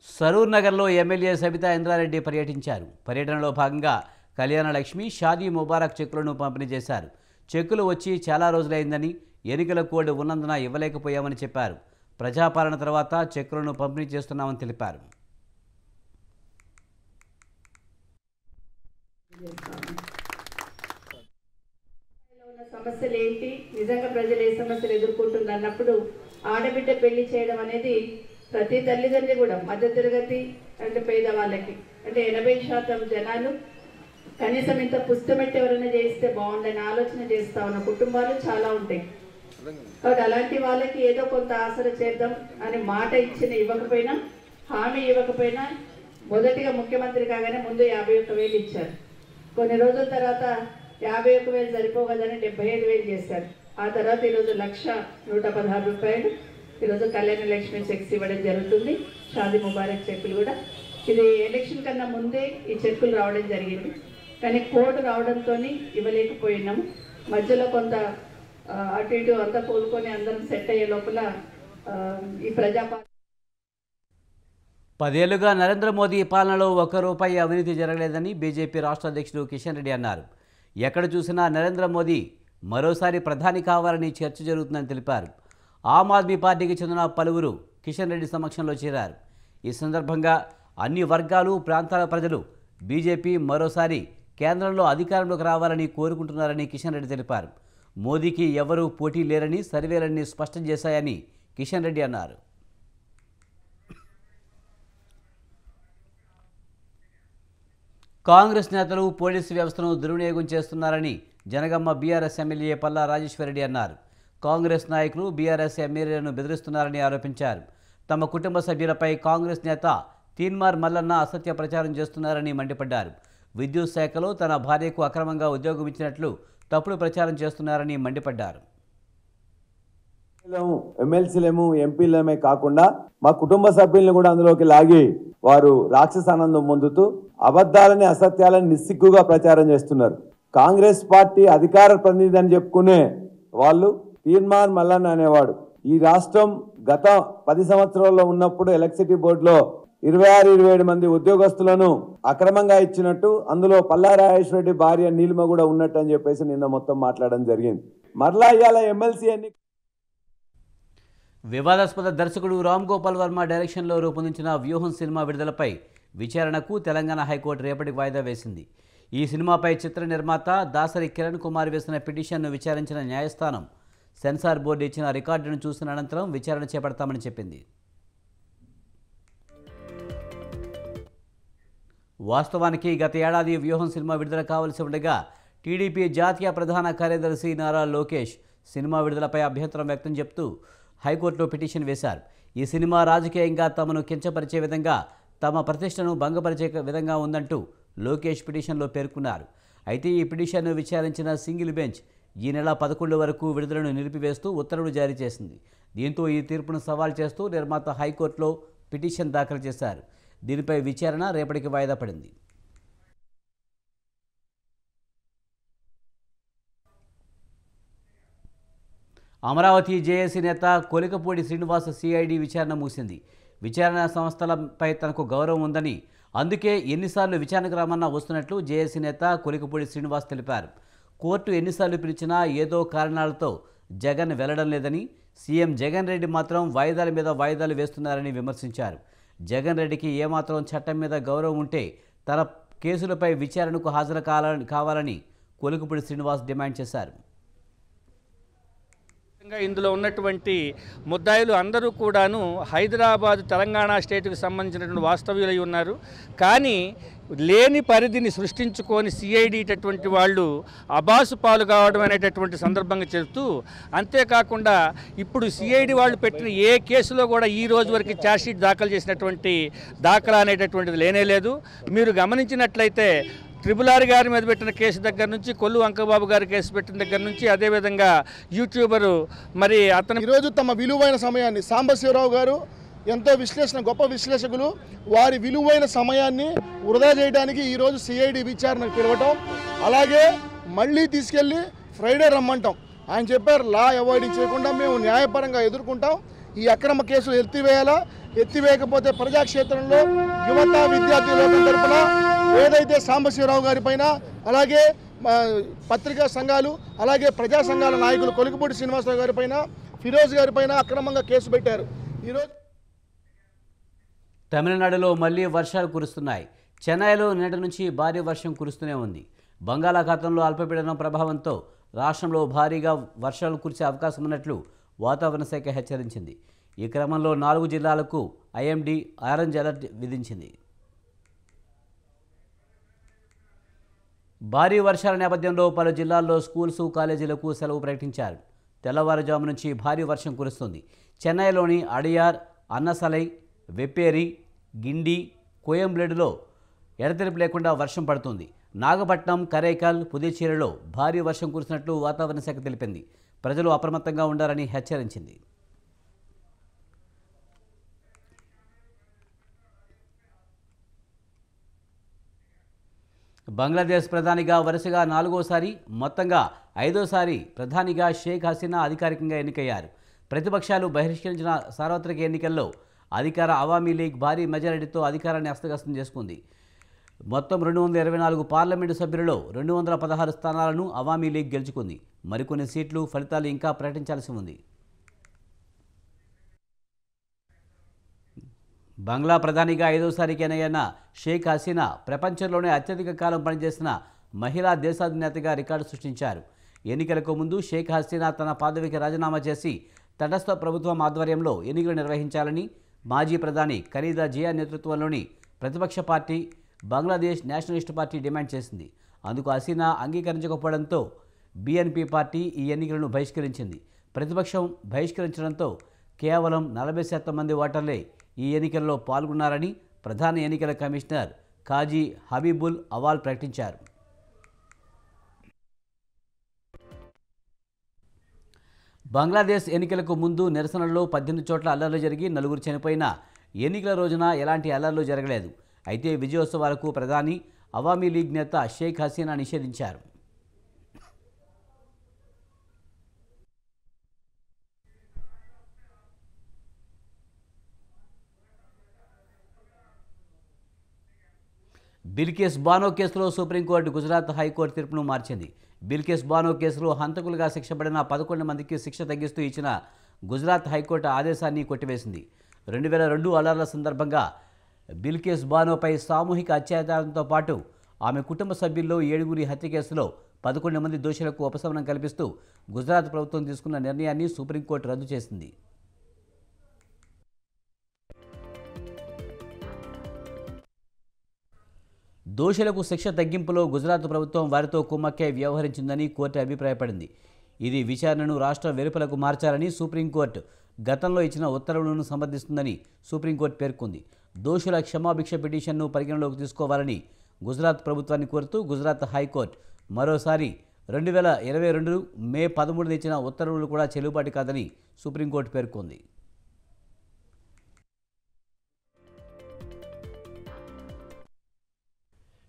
సరూర్ నగర్లో ఎమ్మెల్యే సబితా ఇంద్రారెడ్డి పర్యటించారు. పర్యటనలో భాగంగా కళ్యాణలక్ష్మి, షాదీ ముబారక్ చెక్కులను పంపిణీ చేశారు. చెక్కులు వచ్చి చాలా రోజులైందని, ఎన్నికల కోడ్ ఉన్నందున ఇవ్వలేకపోయామని చెప్పారు. ప్రజాపాలన తర్వాత చెక్కులను పంపిణీ చేస్తున్నామని తెలిపారు. సమస్యలు ఏంటి, నిజంగా ప్రజలు ఏ సమస్యలు ఎదుర్కొంటున్నారు అన్నప్పుడు ఆడబిడ్డ పెళ్లి చేయడం అనేది ప్రతి తల్లిదండ్రి కూడా మధ్యతరగతి అంటే పేదవాళ్ళకి అంటే 80% జనాలు కనీసం ఇంత పుస్తమెట్టి ఎవరైనా చేస్తే బాగుండని ఆలోచన చేస్తా ఉన్న కుటుంబాలు చాలా ఉంటాయి. కాబట్టి అలాంటి వాళ్ళకి ఏదో కొంత ఆసరా చేద్దాం అని మాట ఇవ్వకపోయినా, హామీ ఇవ్వకపోయినా మొదటిగా ముఖ్యమంత్రి కాగానే ముందు 51,000 ఇచ్చారు. కొన్ని రోజుల తర్వాత 51,000 సరిపోగదని 75,000 చేశారు. ఆ తర్వాత ఈరోజు 1,116 రూపాయలు ఈరోజు కళ్యాణ లక్ష్మి చెక్స్ ఇవ్వడం జరుగుతుంది. షాదీ ముబారక్ చెక్కులు కూడా ఇది ఎలక్షన్ కన్నా ముందే ఈ చెక్కులు రావడం జరిగింది. కానీ కోడ్ రావడంతో ఇవ్వలేకపోయినాము. మధ్యలో కొంత అటు ఇటు అంతా కోలుకొని అందరం సెట్ అయ్యే లోపల ఈ ప్రజాపాలన 10 ఏళ్లుగా నరేంద్ర మోదీ పాలనలో ₹1 అవినీతి జరగలేదని బీజేపీ రాష్ట్ర అధ్యక్షుడు కిషన్ రెడ్డి అన్నారు. ఎక్కడ చూసినా నరేంద్ర మోదీ మరోసారి ప్రధాని కావాలని చర్చ జరుగుతుందని తెలిపారు. ఆమ్ ఆద్మీ పార్టీకి చెందిన పలువురు కిషన్ రెడ్డి సమక్షంలో చేరారు. ఈ సందర్భంగా అన్ని వర్గాలు, ప్రాంతాల ప్రజలు బీజేపీ మరోసారి కేంద్రంలో అధికారంలోకి రావాలని కోరుకుంటున్నారని కిషన్ రెడ్డి తెలిపారు. మోదీకి ఎవరూ పోటీ లేరని సర్వేలన్నీ స్పష్టం చేశాయని కిషన్ రెడ్డి అన్నారు. కాంగ్రెస్ నేతలు పోలీసు వ్యవస్థను దుర్వినియోగం చేస్తున్నారని జనగామ బీఆర్ఎస్ ఎమ్మెల్యే పల్లా రాజేశ్వరరెడ్డి అన్నారు. కాంగ్రెస్ నాయకులు బీఆర్ఎస్ ఎమ్మెల్యేలను బెదిరిస్తున్నారని ఆరోపించారు. తమ కుటుంబ సభ్యులపై కాంగ్రెస్ నేత తీన్మార్ మల్లన్న అసత్య ప్రచారం చేస్తున్నారని మండిపడ్డారు. విద్యుత్ శాఖలో తన భార్యకు అక్రమంగా ఉద్యోగం ఇచ్చినట్లు తప్పుడు ప్రచారం చేస్తున్నారని మండిపడ్డారు. ఎమ్మెల్సీలేము ఎంపీలమే కాకుండా మా కుటుంబ సభ్యులను కూడా అందులోకి లాగి వారు రాక్షసానందం పొందుతూ అబద్ధాలని అసత్యాలని నిస్సిగ్గుగా ప్రచారం చేస్తున్నారు. కాంగ్రెస్ పార్టీ అధికార ప్రతినిధి అని చెప్పుకునే వాళ్ళు తీన్మార్ మల్లన్న అనేవాడు ఈ రాష్ట్రం గత 10 సంవత్సరాల్లో ఉన్నప్పుడు ఎలక్ట్రిసిటీ బోర్డులో 26-27 మంది ఉద్యోగస్తులను అక్రమంగా ఇచ్చినట్టు, అందులో పల్లా రాజేశ్వరరెడ్డి భార్య నీలిమ కూడా ఉన్నట్టు అని చెప్పేసి నిన్న మొత్తం మాట్లాడడం జరిగింది. మరలా ఇవాళ ఎమ్మెల్సీ ఎన్ని వివాదాస్పద దర్శకుడు రామ్ గోపాల్ వర్మ డైరెక్షన్లో రూపొందించిన వ్యూహం సినిమా విడుదలపై విచారణకు తెలంగాణ హైకోర్టు రేపటికి వాయిదా వేసింది. ఈ సినిమాపై చిత్ర నిర్మాత దాసరి కిరణ్ కుమార్ వేసిన పిటిషన్ను విచారించిన న్యాయస్థానం సెన్సార్ బోర్డు ఇచ్చిన రికార్డును చూసిన అనంతరం విచారణ చేపడతామని చెప్పింది. వాస్తవానికి గత ఏడాది వ్యూహం సినిమా విడుదల కావాల్సి ఉండగా టీడీపీ జాతీయ ప్రధాన కార్యదర్శి నారా లోకేష్ సినిమా విడుదలపై అభ్యంతరం వ్యక్తం చేస్తూ హైకోర్టులో పిటిషన్ వేశారు. ఈ సినిమా రాజకీయంగా తమను కించపరిచే విధంగా, తమ ప్రతిష్టను భంగపరిచే విధంగా ఉందంటూ లోకేష్ పిటిషన్లో పేర్కొన్నారు. అయితే ఈ పిటిషన్ను విచారించిన సింగిల్ బెంచ్ ఈ నెల 11 వరకు విడుదలను నిలిపివేస్తూ ఉత్తర్వులు జారీ చేసింది. దీంతో ఈ తీర్పును సవాల్ చేస్తూ నిర్మాత హైకోర్టులో పిటిషన్ దాఖలు చేశారు. దీనిపై విచారణ రేపటికి వాయిదా పడింది. అమరావతి జేఏసీ నేత కొలికపూడి శ్రీనివాస్ సిఐడి విచారణ ముగిసింది. విచారణ సంస్థలపై తనకు గౌరవం ఉందని, అందుకే ఎన్నిసార్లు విచారణకు రామన్నా వస్తున్నట్లు జేఏసీ నేత కొలికపూడి శ్రీనివాస్ తెలిపారు. కోర్టు ఎన్నిసార్లు పిలిచినా ఏదో కారణాలతో జగన్ వెళ్లడం లేదని, సీఎం జగన్ రెడ్డి మాత్రం వాయిదాల మీద వాయిదాలు వేస్తున్నారని విమర్శించారు. జగన్ రెడ్డికి ఏమాత్రం చట్టం మీద గౌరవం ఉంటే తన కేసులపై విచారణకు హాజరు కావాలని కొలికపూడి శ్రీనివాస్ డిమాండ్ చేశారు. ఇందులో ఉన్నటువంటి ముద్దాయిలు అందరూ కూడాను హైదరాబాద్ తెలంగాణ స్టేట్కి సంబంధించినటువంటి వాస్తవ్యులై ఉన్నారు. కానీ లేని పరిధిని సృష్టించుకొని సిఐడి అటువంటి వాళ్ళు అబాసు పాలు కావడం అనేటటువంటి సందర్భంగా చెబుతూ, అంతేకాకుండా ఇప్పుడు సిఐడి వాళ్ళు పెట్టిన ఏ కేసులో కూడా ఈ రోజు వరకు ఛార్జ్షీట్ దాఖలు చేసినటువంటి దాఖలా అనేటటువంటిది లేనేలేదు. మీరు గమనించినట్లయితే RRR గారి మీద పెట్టిన కేసు దగ్గర నుంచి, కొల్లు అంకబాబు గారి కేసు పెట్టిన దగ్గర నుంచి, అదేవిధంగా యూట్యూబరు మరి అతను ఈరోజు తమ విలువైన సమయాన్ని సాంబశివరావు గారు ఎంతో గొప్ప విశ్లేషకులు, వారి విలువైన సమయాన్ని వృధా చేయడానికి ఈరోజు సిఐడి విచారణకు పిలవటం, అలాగే మళ్ళీ తీసుకెళ్ళి ఫ్రైడే రమ్మంటాం. ఆయన చెప్పారు లా అవాయిడింగ్ చేయకుండా మేము న్యాయపరంగా ఎదుర్కొంటాం, ఈ అక్రమ కేసులు ఎత్తివేయాలా, ఎత్తివేయకపోతే ప్రజాక్షేత్రంలో యువత విద్యార్థి లోకం తరపున ఏదైతే సాంబశివరావు గారి పైన, అలాగే పత్రికా సంఘాలు, అలాగే ప్రజా సంఘాల నాయకులు కొలికపూడి శ్రీనివాసరావు గారి పైన, ఫిరోజ్ గారి పైన అక్రమంగా కేసు పెట్టారు. ఈరోజు తమిళనాడులో మళ్లీ వర్షాలు కురుస్తున్నాయి. చెన్నైలో నిన్నటి నుంచి భారీ వర్షం కురుస్తూనే ఉంది. బంగాళాఖాతంలో అల్పపీడనం ప్రభావంతో రాష్ట్రంలో భారీగా వర్షాలు కురిసే అవకాశం ఉన్నట్లు వాతావరణ శాఖ హెచ్చరించింది. ఈ క్రమంలో 4 జిల్లాలకు ఐఎండీ ఆరెంజ్ అలర్ట్ విధించింది. భారీ వర్షాల నేపథ్యంలో పలు జిల్లాల్లో స్కూల్స్, కాలేజీలకు సెలవు ప్రకటించారు. తెల్లవారుజాము నుంచి భారీ వర్షం కురుస్తుంది. చెన్నైలోని అడియార్, అన్నసలై, వెప్పేరి, గిండి, కోయంబ్లేడులో ఎడతెరిపి లేకుండా వర్షం పడుతుంది. నాగపట్నం, కరైకల్, పుదుచ్చేరిలో భారీ వర్షం కురిసినట్లు వాతావరణ శాఖ తెలిపింది. ప్రజలు అప్రమత్తంగా ఉండాలని హెచ్చరించింది. బంగ్లాదేశ్ ప్రధానిగా వరుసగా 4వసారి, మొత్తంగా 5వసారి ప్రధానిగా షేక్ హసీనా అధికారికంగా ఎన్నికయ్యారు. ప్రతిపక్షాలు బహిష్కరించిన సార్వత్రిక ఎన్నికల్లో అధికార అవామీ లీగ్ భారీ మెజారిటీతో అధికారాన్ని హస్తగతం చేసుకుంది. మొత్తం 224 పార్లమెంటు సభ్యులలో 216 స్థానాలను అవామీ లీగ్ గెలుచుకుంది. మరికొన్ని సీట్లు ఫలితాలు ఇంకా ప్రకటించాల్సి ఉంది. బంగ్లా ప్రధానిగా 5వసారికి ఎన్నికైన షేక్ హసీనా ప్రపంచంలోనే అత్యధిక కాలం పనిచేసిన మహిళా దేశాధినేతగా రికార్డు సృష్టించారు. ఎన్నికలకు ముందు షేక్ హసీనా తన పదవికి రాజీనామా చేసి తటస్థ ప్రభుత్వం ఆధ్వర్యంలో ఎన్నికలు నిర్వహించాలని మాజీ ప్రధాని ఖలీదా జియా నేతృత్వంలోని ప్రతిపక్ష party Bangladesh Nationalist party demand చేసింది. అందుకు హసీనా అంగీకరించకపోవడంతో బీఎన్పీ పార్టీ ఈ ఎన్నికలను బహిష్కరించింది. ప్రతిపక్షం బహిష్కరించడంతో కేవలం 40% మంది ఓటర్లే ఈ ఎన్నికల్లో పాల్గొన్నారని ప్రధాన ఎన్నికల కమిషనర్ కాజీ హబీబుల్ అవాల్ ప్రకటించారు. బంగ్లాదేశ్ ఎన్నికలకు ముందు నిరసనల్లో 18 చోట్ల అల్లర్లు జరిగి 4 చనిపోయిన ఎన్నికల రోజున ఎలాంటి అల్లర్లు జరగలేదు. అయితే విజయోత్సవాలకు ప్రధాని అవామీ లీగ్ నేత షేక్ హసీనా నిషేధించారు. బిల్కిస్ బానో కేసులో సుప్రీంకోర్టు గుజరాత్ హైకోర్టు తీర్పును మార్చింది. బిల్కిస్ బానో కేసులో హంతకులుగా శిక్షపడిన 11 మందికి శిక్ష తగ్గిస్తూ ఇచ్చిన గుజరాత్ హైకోర్టు ఆదేశాన్ని కొట్టివేసింది. 2002 అల్లర్ల సందర్భంగా బిల్కిస్ బానోపై సామూహిక అత్యాచారంతో పాటు ఆమె కుటుంబ సభ్యుల్లో 7 హత్య కేసులో 11 మంది దోషులకు ఉపశమనం కల్పిస్తూ గుజరాత్ ప్రభుత్వం తీసుకున్న నిర్ణయాన్ని సుప్రీంకోర్టు రద్దు చేసింది. దోషులకు శిక్ష తగ్గింపులో గుజరాత్ ప్రభుత్వం వారితో కుమ్మక్కై వ్యవహరించిందని కోర్టు అభిప్రాయపడింది. ఇది విచారణను రాష్ట్రం వెలుపలకు మార్చాలని సుప్రీంకోర్టు గతంలో ఇచ్చిన ఉత్తర్వులను సమర్థిస్తుందని సుప్రీంకోర్టు పేర్కొంది. దోషుల క్షమాభిక్ష పిటిషన్ను పరిగణలోకి తీసుకోవాలని గుజరాత్ ప్రభుత్వాన్ని కోరుతూ గుజరాత్ హైకోర్టు మరోసారి 2022 మే 13 ఇచ్చిన ఉత్తర్వులు కూడా చెల్లుబాటు కాదని సుప్రీంకోర్టు పేర్కొంది.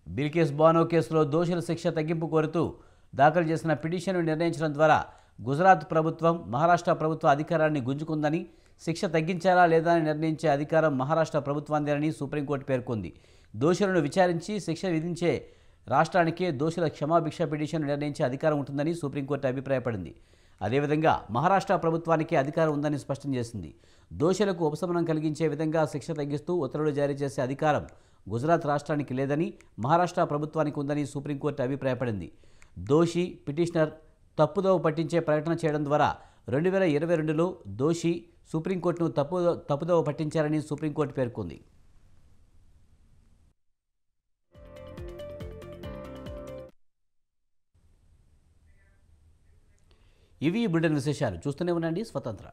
బిల్కిస్ బానో కేసులో దోషుల శిక్ష తగ్గింపు కోరుతూ దాఖలు చేసిన పిటిషన్ను నిర్ణయించడం ద్వారా గుజరాత్ ప్రభుత్వం మహారాష్ట్ర ప్రభుత్వ అధికారాన్ని గుంజుకుందని, శిక్ష తగ్గించాలా లేదా అని నిర్ణయించే అధికారం మహారాష్ట్ర ప్రభుత్వాందేనని సుప్రీంకోర్టు పేర్కొంది. దోషులను విచారించి శిక్ష విధించే రాష్ట్రానికే దోషుల క్షమాభిక్ష పిటిషన్ నిర్ణయించే అధికారం ఉంటుందని సుప్రీంకోర్టు అభిప్రాయపడింది. అదేవిధంగా మహారాష్ట్ర ప్రభుత్వానికి అధికారం ఉందని స్పష్టం చేసింది. దోషులకు ఉపశమనం కలిగించే విధంగా శిక్ష తగ్గిస్తూ ఉత్తర్వులు జారీ చేసే అధికారం గుజరాత్ రాష్ట్రానికి లేదని, మహారాష్ట్ర ప్రభుత్వానికి ఉందని సుప్రీంకోర్టు అభిప్రాయపడింది. దోషి పిటిషనర్ తప్పుదోవ పట్టించే ప్రకటన చేయడం ద్వారా 2022లో దోషి సుప్రీంకోర్టును తప్పుదోవ పట్టించారని సుప్రీంకోర్టు పేర్కొంది. ఇవి బులెటిన్ విశేషాలు. చూస్తూనే ఉండండి స్వతంత్ర.